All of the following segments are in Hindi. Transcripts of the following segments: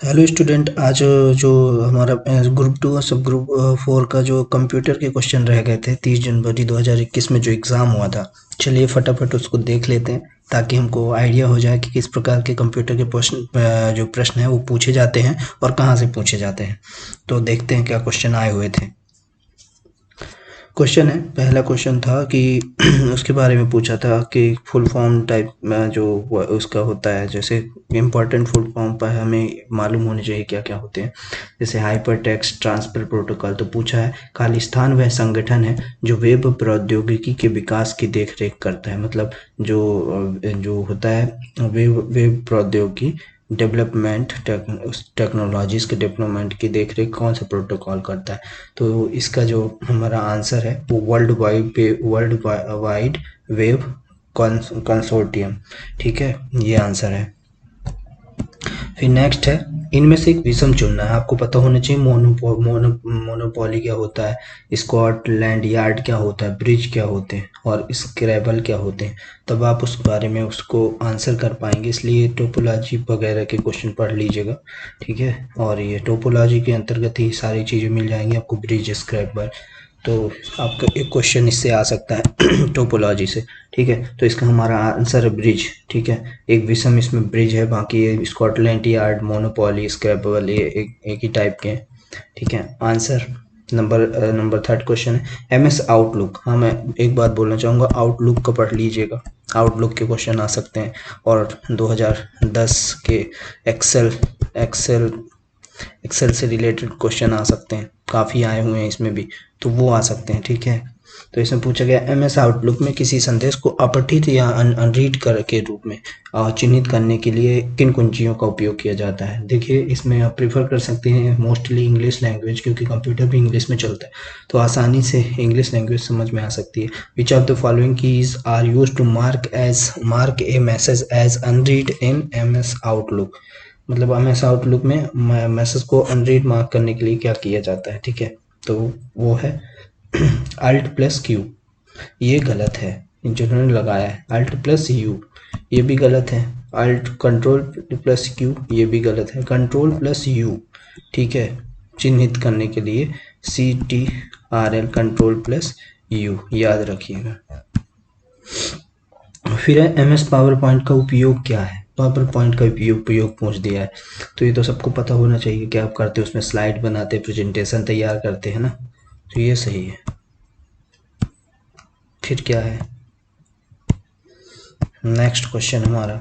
Hello student. आज जो हमारा ग्रुप टू और सब ग्रुप फोर का जो कंप्यूटर के क्वेश्चन रह गए थे 30 जनवरी 2021 में जो एग्ज़ाम हुआ था, चलिए फटाफट उसको देख लेते हैं ताकि हमको आइडिया हो जाए कि किस प्रकार के कंप्यूटर के प्रश्न जो प्रश्न हैं वो पूछे जाते हैं और कहाँ से पूछे जाते हैं। तो देखते हैं क्या क्वेश्चन आए हुए थे। क्वेश्चन है, पहला क्वेश्चन था कि उसके बारे में पूछा था कि फुल फॉर्म टाइप में जो उसका होता है, जैसे इम्पोर्टेंट फुल फॉर्म पर हमें मालूम होने चाहिए क्या क्या होते हैं। जैसे हाइपर टेक्स्ट ट्रांसफर प्रोटोकॉल तो पूछा है। खालिस्तान वह संगठन है जो वेब प्रौद्योगिकी के विकास की देखरेख करता है। मतलब जो होता है वेब प्रौद्योगिकी डेवलपमेंट टेक्नोलॉजीज के डेवलपमेंट की देखरेख कौन सा प्रोटोकॉल करता है। तो इसका जो हमारा आंसर है वो वर्ल्ड वाइड वेब कंसोर्टियम। ठीक है, ये आंसर है। फिर नेक्स्ट है, इनमें से एक विषम चुनना है। आपको पता होना चाहिए मोनोपोली क्या होता है, स्कॉटलैंड यार्ड क्या होता है, ब्रिज क्या होते हैं और स्क्रैबल क्या होते हैं। तब आप उस बारे में उसको आंसर कर पाएंगे, इसलिए टोपोलॉजी वगैरह के क्वेश्चन पढ़ लीजिएगा। ठीक है, और ये टोपोलॉजी के अंतर्गत ही सारी चीज़ें मिल जाएंगी आपको, ब्रिज स्क्रैबल। तो आपका एक क्वेश्चन इससे आ सकता है टोपोलॉजी से। ठीक है, तो इसका हमारा आंसर है ब्रिज। ठीक है, एक विषम इसमें ब्रिज है, बाकी ये स्कॉटलैंड यार्ड मोनोपोली स्क्रैबल ये एक ही टाइप के हैं। ठीक है, आंसर नंबर थर्ड क्वेश्चन है एमएस आउटलुक। हाँ, मैं एक बात बोलना चाहूँगा, आउटलुक का पढ़ लीजिएगा, आउटलुक के क्वेश्चन आ सकते हैं। और 2010 के एक्सेल एक्सेल एक्सेल से रिलेटेड क्वेश्चन आ सकते हैं, काफ़ी आए हुए हैं इसमें भी, तो वो आ सकते हैं। ठीक है, तो इसमें पूछा गया एमएस आउटलुक में किसी संदेश को अपठित या अनरीड कर के रूप में चिन्हित करने के लिए किन कुंजियों का उपयोग किया जाता है। देखिए, इसमें आप प्रीफर कर सकते हैं मोस्टली इंग्लिश लैंग्वेज, क्योंकि कंप्यूटर भी इंग्लिश में चलता है, तो आसानी से इंग्लिश लैंग्वेज समझ में आ सकती है। Which of the following keys are use to mark a message as unread in MS Outlook. मतलब एमएस आउटलुक में मैसेज को अनरीड मार्क करने के लिए क्या किया जाता है। ठीक है, तो वो है अल्ट प्लस क्यू। ये गलत है, जिन्होंने लगाया है अल्ट प्लस यू, ये भी गलत है। अल्ट कंट्रोल प्लस क्यू, ये भी गलत है। कंट्रोल प्लस यू, ठीक है, चिन्हित करने के लिए CTRL कंट्रोल प्लस यू, याद रखिएगा। फिर है एमएस पावर पॉइंट का उपयोग क्या है। पावर पॉइंट का उपयोग पूछ दिया है, तो ये तो सबको पता होना चाहिए कि आप करते हो उसमें स्लाइड बनाते, प्रेजेंटेशन तैयार करते हैं ना, तो ये सही है। फिर क्या है, नेक्स्ट क्वेश्चन हमारा,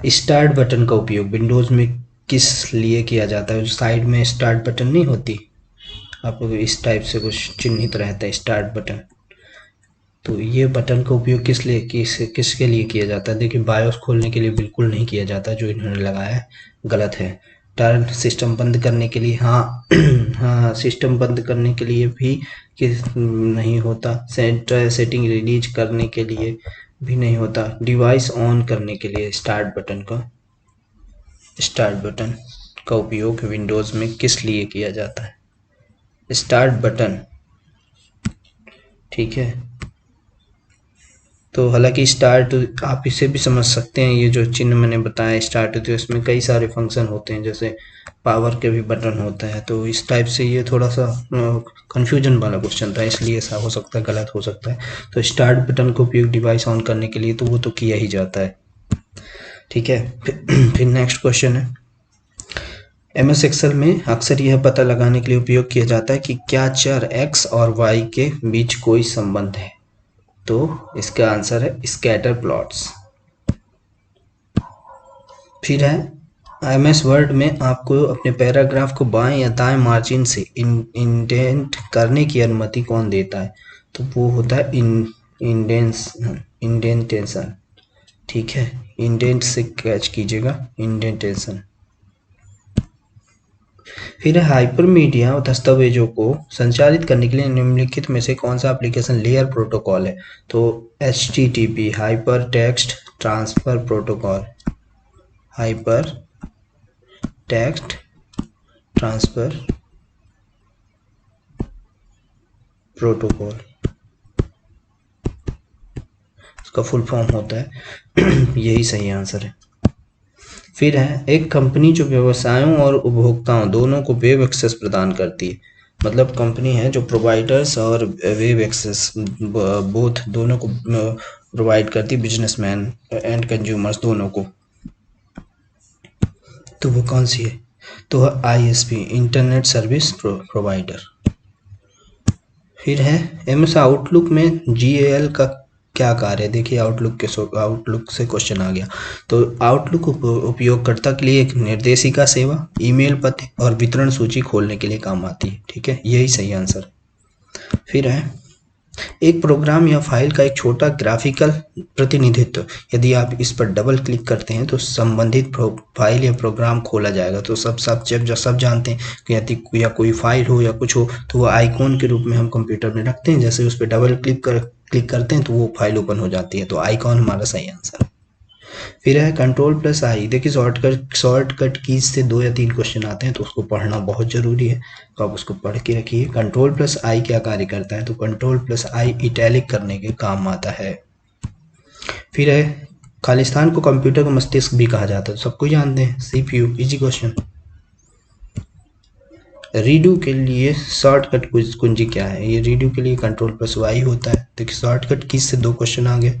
स्टार्ट बटन का उपयोग विंडोज में किस लिए किया जाता है। जो साइड में स्टार्ट बटन नहीं होती, आपको इस टाइप से कुछ चिन्हित रहता है स्टार्ट बटन, तो ये बटन का उपयोग किसके लिए किया जाता है। देखिए, बायोस खोलने के लिए बिल्कुल नहीं किया जाता, जो इन्होंने लगाया है गलत है। टर्न सिस्टम बंद करने के लिए, हाँ हाँ, सिस्टम बंद करने के लिए भी किस नहीं होता। सेटिंग रिलीज करने के लिए भी नहीं होता। डिवाइस ऑन करने के लिए स्टार्ट बटन का उपयोग विंडोज़ में किस लिए किया जाता है, स्टार्ट बटन। ठीक है, तो हालांकि स्टार्ट आप इसे भी समझ सकते हैं, ये जो चिन्ह मैंने बताया स्टार्ट, तो इसमें कई सारे फंक्शन होते हैं, जैसे पावर के भी बटन होता है, तो इस टाइप से ये थोड़ा सा कंफ्यूजन वाला क्वेश्चन था, इसलिए ऐसा हो सकता है, गलत हो सकता है। तो स्टार्ट बटन का उपयोग डिवाइस ऑन करने के लिए तो वो तो किया ही जाता है। ठीक है, फिर नेक्स्ट क्वेश्चन है, एमएस एक्सेल में अक्सर यह पता लगाने के लिए उपयोग किया जाता है कि क्या चर एक्स और वाई के बीच कोई संबंध है। तो इसका आंसर है स्कैटर प्लॉट्स। फिर है, एमएस वर्ड में आपको अपने पैराग्राफ को बाएं या दाएं मार्जिन से इंडेंट करने की अनुमति कौन देता है। तो वो होता है इंडेंटेशन। ठीक है, इंडेंट से कैच कीजिएगा, इंडेंटेशन। फिर हाइपरमीडिया दस्तावेजों को संचालित करने के लिए निम्नलिखित में से कौन सा एप्लीकेशन लेयर प्रोटोकॉल है। तो HTTP hyper text transfer protocol, hyper text transfer protocol, इसका फुल फॉर्म होता है यही सही आंसर है। फिर है एक कंपनी जो व्यवसायों और उपभोक्ताओं दोनों को वेब एक्सेस प्रदान करती है। मतलब कंपनी है जो प्रोवाइडर्स और वेब एक्सेस बोथ दोनों को प्रोवाइड करती है, बिजनेसमैन एंड कंज्यूमर्स दोनों को। तो वो कौन सी है? तो आईएसपी, इंटरनेट सर्विस प्रोवाइडर। फिर है एमएस आउटलुक में जीएएल का क्या कार्य है? देखिए आउटलुक से क्वेश्चन आ गया। तो आउटलुक उपयोगकर्ता के लिए एक निर्देशिका सेवा, ईमेल पते और वितरण सूची खोलने के लिए काम आती है। ठीक है, यही सही आंसर। फिर है एक प्रोग्राम या फाइल का एक छोटा ग्राफिकल प्रतिनिधित्व, यदि आप इस पर डबल क्लिक करते हैं तो संबंधित फाइल या प्रोग्राम खोला जाएगा। तो सब जानते हैं कि यदि या कोई फाइल हो या कुछ हो तो वो आइकॉन के रूप में हम कंप्यूटर में रखते हैं, जैसे उस पर डबल क्लिक करते हैं तो वो फाइल ओपन हो जाती है। तो आइकॉन हमारा सही आंसर है। फिर है कंट्रोल प्लस आई। देखिए शॉर्टकट कीज से 2 या 3 क्वेश्चन आते हैं तो उसको पढ़ना बहुत ज़रूरी है, तो आप उसको पढ़ के रखिए। कंट्रोल प्लस आई क्या कार्य करता है? तो कंट्रोल प्लस आई इटैलिक करने के काम आता है। फिर है खालिस्तान को कंप्यूटर का मस्तिष्क भी कहा जाता है, सबको जानते हैं, सीपीयू। Easy question. रीडू के लिए शॉर्टकट कुंजी क्या है? ये रीडू के लिए कंट्रोल प्लस वाई होता है। देखिए शॉर्टकट कीज से 2 क्वेश्चन आ गए।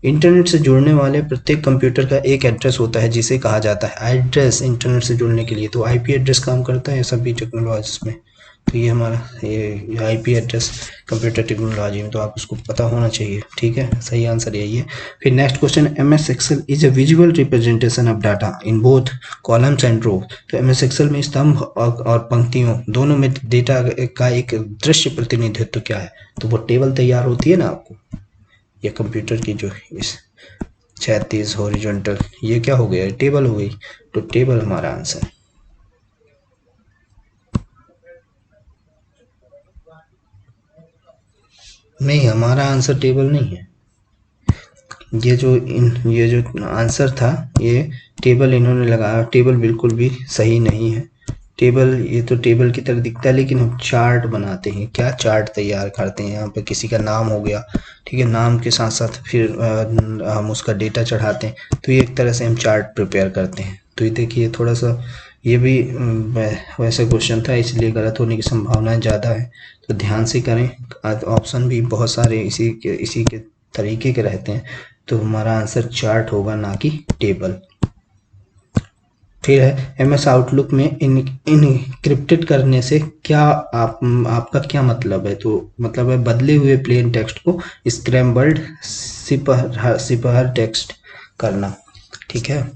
इंटरनेट से जुड़ने वाले प्रत्येक कंप्यूटर का एक एड्रेस होता है जिसे कहा जाता है एड्रेस। इंटरनेट से जुड़ने के लिए तो आईपी एड्रेस काम करता है सभी टेक्नोलॉजीज में। तो ये हमारा ये आईपी एड्रेस कंप्यूटर टेक्नोलॉजी में, तो आप उसको पता होना चाहिए। ठीक है, सही आंसर यही है। फिर next question, M S Excel is a visual representation of data in both columns and row. तो एम एस एक्सेल में स्तंभ और पंक्तियों दोनों में डेटा का एक दृश्य प्रतिनिधित्व क्या है? तो वो टेबल तैयार होती है ना आपको, या कंप्यूटर की जो इस 36 हॉरिजॉन्टल, ये क्या हो गया? टेबल हो गई। तो टेबल हमारा आंसर। नहीं, हमारा आंसर टेबल नहीं है। ये जो आंसर था ये टेबल इन्होंने लगाया, टेबल बिल्कुल भी सही नहीं है। टेबल ये तो टेबल की तरह दिखता है, लेकिन हम चार्ट बनाते हैं। क्या चार्ट तैयार करते हैं? यहाँ पे किसी का नाम हो गया, ठीक है, नाम के साथ साथ फिर हम उसका डेटा चढ़ाते हैं, तो ये एक तरह से हम चार्ट प्रिपेयर करते हैं। तो ये देखिए थोड़ा सा ये भी वैसा क्वेश्चन था, इसलिए गलत होने की संभावनाएं ज़्यादा है, तो ध्यान से करें। ऑप्शन भी बहुत सारे इसी के तरीके के रहते हैं, तो हमारा आंसर चार्ट होगा, ना कि टेबल। फिर है एमएस आउटलुक में इनक्रिप्टेड करने से क्या आपका क्या मतलब है? तो मतलब है बदले हुए प्लेन टेक्स्ट को स्क्रैम्बल्ड सिपहर टेक्स्ट करना। ठीक है,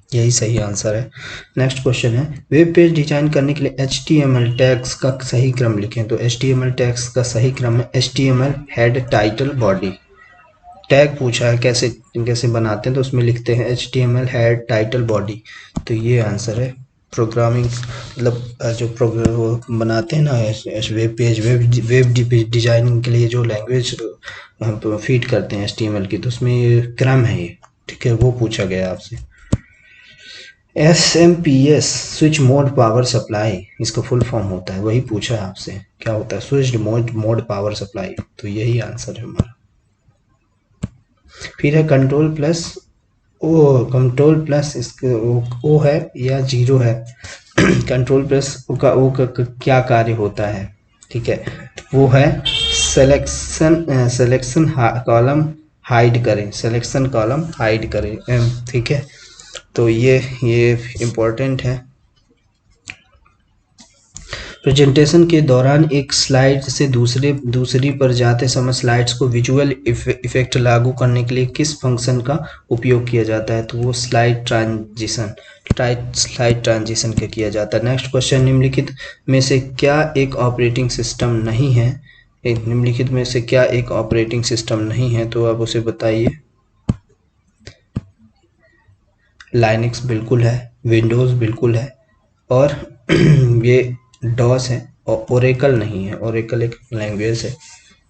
यही सही आंसर है। नेक्स्ट क्वेश्चन है वेब पेज डिजाइन करने के लिए HTML टैग्स का सही क्रम लिखें। तो HTML टैग्स का सही क्रम है HTML head title body. Tag पूछा है कैसे कैसे बनाते हैं, तो उसमें लिखते हैं HTML हेड टाइटल बॉडी। तो ये आंसर है। प्रोग्रामिंग मतलब जो प्रोग्राम बनाते हैं ना वेब पेज, वेब डिजाइनिंग के लिए जो लैंग्वेज हम फीड करते हैं HTML की, तो उसमें ये क्रम है ये। ठीक है, वो पूछा गया आपसे। SMPS switch mode power supply, इसका फुल फॉर्म होता है, वही पूछा है आपसे, क्या होता है? Switch mode power supply. तो यही आंसर है हमारा। फिर है कंट्रोल प्लस इसके ओ है या जीरो है? कंट्रोल प्लस ओ का क्या कार्य होता है? ठीक है, वो है सिलेक्शन कॉलम हाइड करें, सिलेक्शन कॉलम हाइड करें। ठीक है, तो ये इम्पोर्टेंट है। प्रेजेंटेशन के दौरान एक स्लाइड से दूसरी पर जाते समय स्लाइड्स को विजुअल इफेक्ट लागू करने के लिए किस फंक्शन का उपयोग किया जाता है? तो वो स्लाइड ट्रांजिशन का किया जाता है। नेक्स्ट क्वेश्चन, निम्नलिखित में से क्या एक ऑपरेटिंग सिस्टम नहीं है? निम्नलिखित में से क्या एक ऑपरेटिंग सिस्टम नहीं है? तो आप उसे बताइए। लाइनक्स बिल्कुल है, विंडोज़ बिल्कुल है, और ये डॉस है, और ओरेकल नहीं है। ओरेकल एक लैंग्वेज है,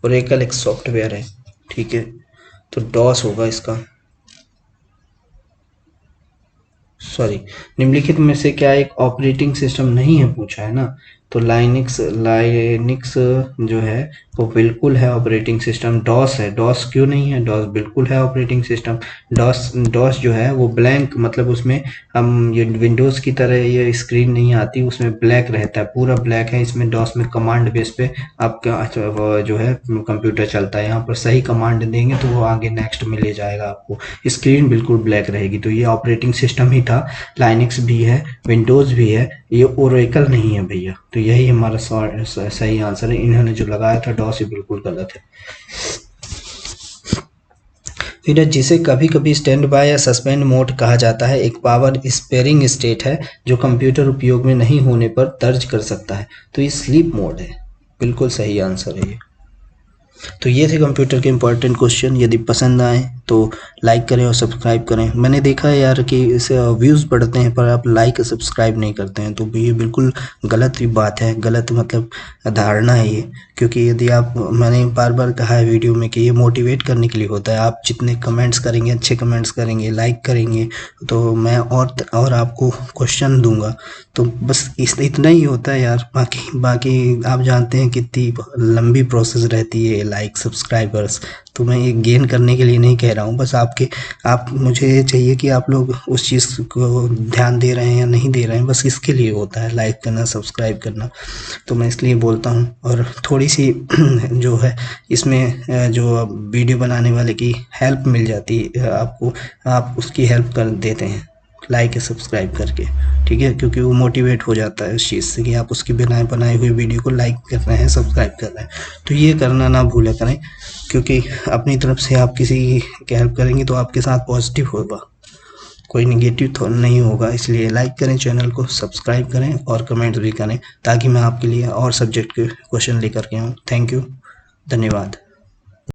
ओरेकल एक सॉफ्टवेयर है। ठीक है, तो डॉस होगा इसका। सॉरी, निम्नलिखित में से क्या एक ऑपरेटिंग सिस्टम नहीं है पूछा है ना, तो लाइनिक्स जो है वो बिल्कुल है ऑपरेटिंग सिस्टम। डॉस है, डॉस क्यों नहीं है? डॉस बिल्कुल है ऑपरेटिंग सिस्टम। डॉस जो है वो ब्लैंक, मतलब उसमें हम ये विंडोज़ की तरह ये स्क्रीन नहीं आती, उसमें ब्लैक रहता है, पूरा ब्लैक है। इसमें डॉस में कमांड बेस पे आपका वो जो है कंप्यूटर चलता है। यहाँ पर सही कमांड देंगे तो वो आगे नेक्स्ट में ले जाएगा आपको, स्क्रीन बिल्कुल ब्लैक रहेगी। तो ये ऑपरेटिंग सिस्टम ही था। लाइनिक्स भी है, विंडोज़ भी है, ये ओरेकल नहीं है भैया। तो यही हमारा सही आंसर है। इन्होंने जो लगाया था डॉस, ये बिल्कुल गलत है। फिर जिसे कभी कभी स्टैंड बाय या सस्पेंड मोड कहा जाता है, एक पावर स्पेयरिंग स्टेट है जो कंप्यूटर उपयोग में नहीं होने पर दर्ज कर सकता है। तो ये स्लीप मोड है, बिल्कुल सही आंसर है ये। तो ये थे कंप्यूटर के इंपॉर्टेंट क्वेश्चन। यदि पसंद आए तो लाइक करें और सब्सक्राइब करें। मैंने देखा है यार कि इसे व्यूज़ बढ़ते हैं पर आप लाइक सब्सक्राइब नहीं करते हैं, तो ये बिल्कुल गलत ही बात है, गलत मतलब धारणा है ये। क्योंकि यदि आप, मैंने बार बार कहा है वीडियो में कि ये मोटिवेट करने के लिए होता है। आप जितने कमेंट्स करेंगे, अच्छे कमेंट्स करेंगे, लाइक करेंगे, तो मैं और आपको क्वेश्चन दूंगा। तो बस इतना ही होता है यार। बाकी बाकी आप जानते हैं कितनी लंबी प्रोसेस रहती है लाइक सब्सक्राइबर्स। तो मैं ये गेन करने के लिए नहीं कह रहा हूँ, बस आप मुझे ये चाहिए कि आप लोग उस चीज़ को ध्यान दे रहे हैं या नहीं दे रहे हैं, बस इसके लिए होता है लाइक करना, सब्सक्राइब करना। तो मैं इसलिए बोलता हूँ। और थोड़ी सी जो है इसमें जो वीडियो बनाने वाले की हेल्प मिल जाती है आपको, आप उसकी हेल्प कर देते हैं लाइक या सब्सक्राइब करके, ठीक है? क्योंकि वो मोटिवेट हो जाता है उस चीज़ से कि आप उसकी बनाए हुए वीडियो को लाइक कर रहे हैं, सब्सक्राइब कर रहे हैं। तो ये करना ना भूला करें, क्योंकि अपनी तरफ से आप किसी की हेल्प करेंगे तो आपके साथ पॉजिटिव होगा, कोई निगेटिव तो नहीं होगा। इसलिए लाइक करें, चैनल को सब्सक्राइब करें और कमेंट भी करें, ताकि मैं आपके लिए और सब्जेक्ट के क्वेश्चन लेकर के आऊँ। थैंक यू, धन्यवाद।